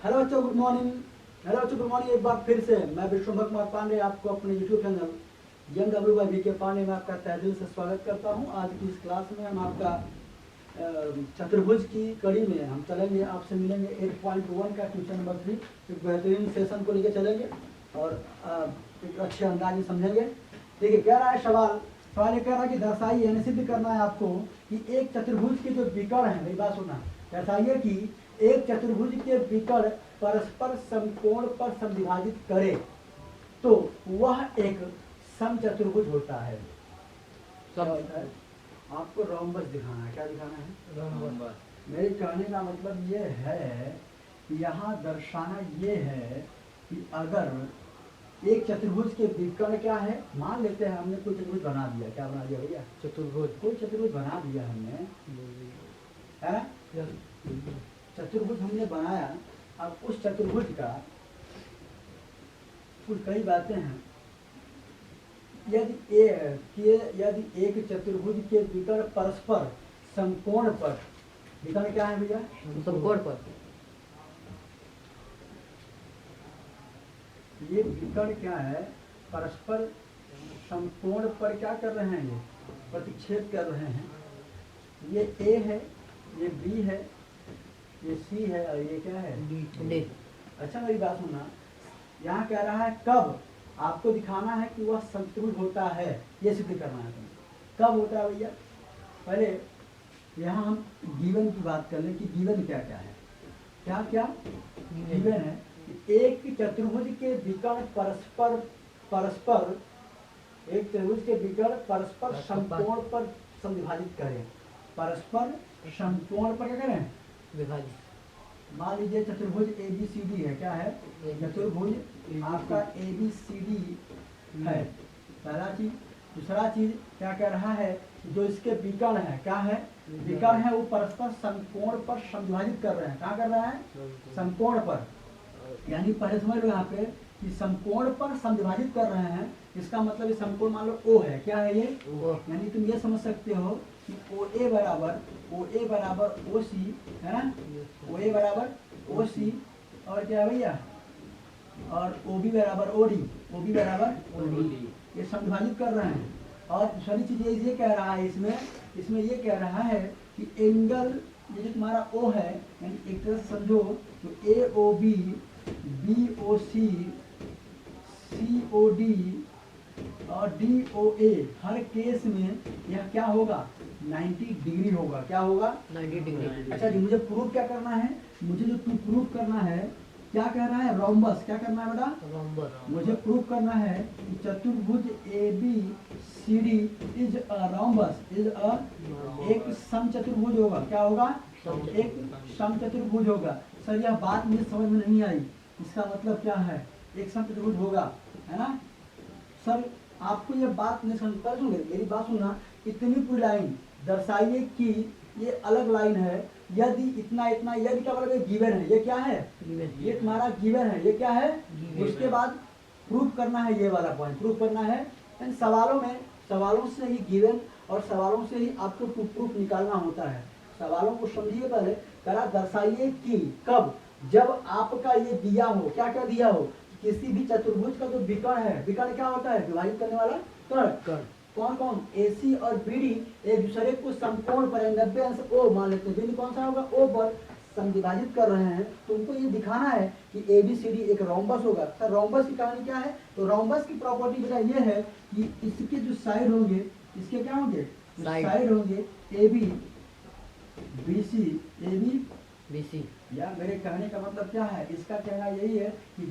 Hello बच्चों, good morning. Hello बच्चों, good morning. एक बार फिर से मैं विश्वभर कुमार पांडे आपको अपने यूट्यूब चैनल JMW पांडे में आपका तहे दिल से स्वागत करता हूं। आज की इस क्लास में हम आपका चतुर्भुज की कड़ी में हम चलेंगे, आपसे मिलेंगे 8.1 का क्वेश्चन नंबर 3। एक बेहतरीन सेशन को लेकर चलेंगे और एक अच्छे अंदाज में समझेंगे। देखिए, कह रहा है सवाल ये कह रहा है कि दर्शाइए, यानी सिद्ध करना है आपको कि एक चतुर्भुज के जो विकर्ण है, मेरी बात सुना, दर्शाइए कि एक चतुर्भुज के विकर्ण परस्पर समकोण पर समविभाजित करे तो वह एक समचतुर्भुज होता है। क्या होता है? आपको रोम्बस दिखाना है। क्या दिखाना है? रोम्बस। मेरे कहने का मतलब ये है कि यहाँ दर्शाना ये है कि अगर एक चतुर्भुज के विकर्ण क्या है, मान लेते हैं हमने कोई चतुर्भुज बना दिया। क्या बना दिया भैया? चतुर्भुज। कोई चतुर्भुज बना दिया हमने, है? चतुर्भुज हमने बनाया। अब उस चतुर्भुज का कुछ कई बातें हैं। यदि एक चतुर्भुज के विकर्ण परस्पर समकोण पर, विकर्ण क्या है भैया? समकोण पर। ये विकर्ण क्या है? परस्पर समकोण पर क्या कर रहे हैं? ये प्रतिच्छेद कर रहे हैं। ये A है, ये B है, ये C है और ये क्या है? D। अच्छा, मेरी बात सुनना, यहाँ कह रहा है कब आपको दिखाना है कि वह समचतुर्भुज होता है, ये सिद्ध करना है। कब होता है भैया? पहले यहाँ हम गिवन की बात कर लें कि गिवन क्या क्या है। क्या क्या गिवन है? एक चतुर्भुज के विकर्ण परस्पर एक चतुर्भुज के विकर्ण परस्पर समकोण पर समविभाजित करें। परस्पर समकोण पर क्या करें? विभाजित। मान लीजिए चतुर्भुज ABCD है। क्या है? चतुर्भुज आपका ABCD है, पहला चीज। दूसरा चीज क्या कह रहा है? जो इसके विकर्ण है, क्या है? विकर्ण है, वो परस्पर समकोण पर समविभाजित कर रहे हैं। कहाँ कर रहे हैं? समकोण पर। यानी पहले समझ लो यहाँ पे कि समकोण पर समविभाजित कर रहे हैं। इसका मतलब ये समकोण मान लो O है। क्या है ये? यानी तुम ये समझ सकते हो कि OA बराबर OC है ना? OA बराबर OC और क्या है भैया? और OB बराबर OD ये समविभाजित कर रहे हैं। और दूसरी चीज ये कह रहा है, इसमें ये कह रहा है कि एंगल ये जो तुम्हारा O है, यानी एक तरह से समझो तो AOB BOC COD और DOA हर केस में यह क्या होगा? 90 डिग्री होगा। क्या होगा? 90 डिग्री। अच्छा जी, मुझे प्रूफ क्या करना है? मुझे जो प्रूफ करना है, क्या कह रहा है? रोम्बस। क्या करना है बेटा? रोम्बस। मुझे प्रूफ करना है कि चतुर्भुज ABCD इज अ रोम्बस, एक समचतुर्भुज होगा। क्या होगा? एक समचतुर्भुज होगा। सर, यह बात मुझे समझ में नहीं आई, इसका मतलब क्या है? एक समचतुर्भुज होगा, है ना सर? आपको ये बात नहीं समझ पा रहे? मेरी बात सुनना, इतनी पूरी लाइन दर्शाइए कि ये अलग लाइन है। यदि इतना यदि क्या बोला? गिवन है। ये क्या है? ये तुम्हारा गिवन है। ये क्या है? उसके बाद प्रूफ करना है, ये वाला पॉइंट प्रूफ करना है। सवालों से ही गिवन और सवालों से ही आपको प्रूफ निकालना होता है। सवालों को समझिए पहले। करा दर्शाइए कि कब, जब आपका ये दिया हो, क्या क्या दिया हो, किसी भी चतुर्भुज का जो विकर्ण है, विकर्ण क्या होता है? विभाजित करने वाला कर्ण। कौन कौन? AC और BD एक दूसरे को समकोण पर 90 अंश O मान लेते हैं। बिंदु कौन सा होगा? O पर समविभाजित कर रहे हैं। तो उनको ये दिखाना है कि ABCD एक रोम्बस होगा। सर, रोम्बस की कहानी क्या है? तो रोम्बस की प्रॉपर्टी बेटा ये है कि इसके जो साइड होंगे, इसके क्या होंगे? साइड होंगे AB BC या मेरे कहने का मतलब क्या है? इसका कहना यही है कि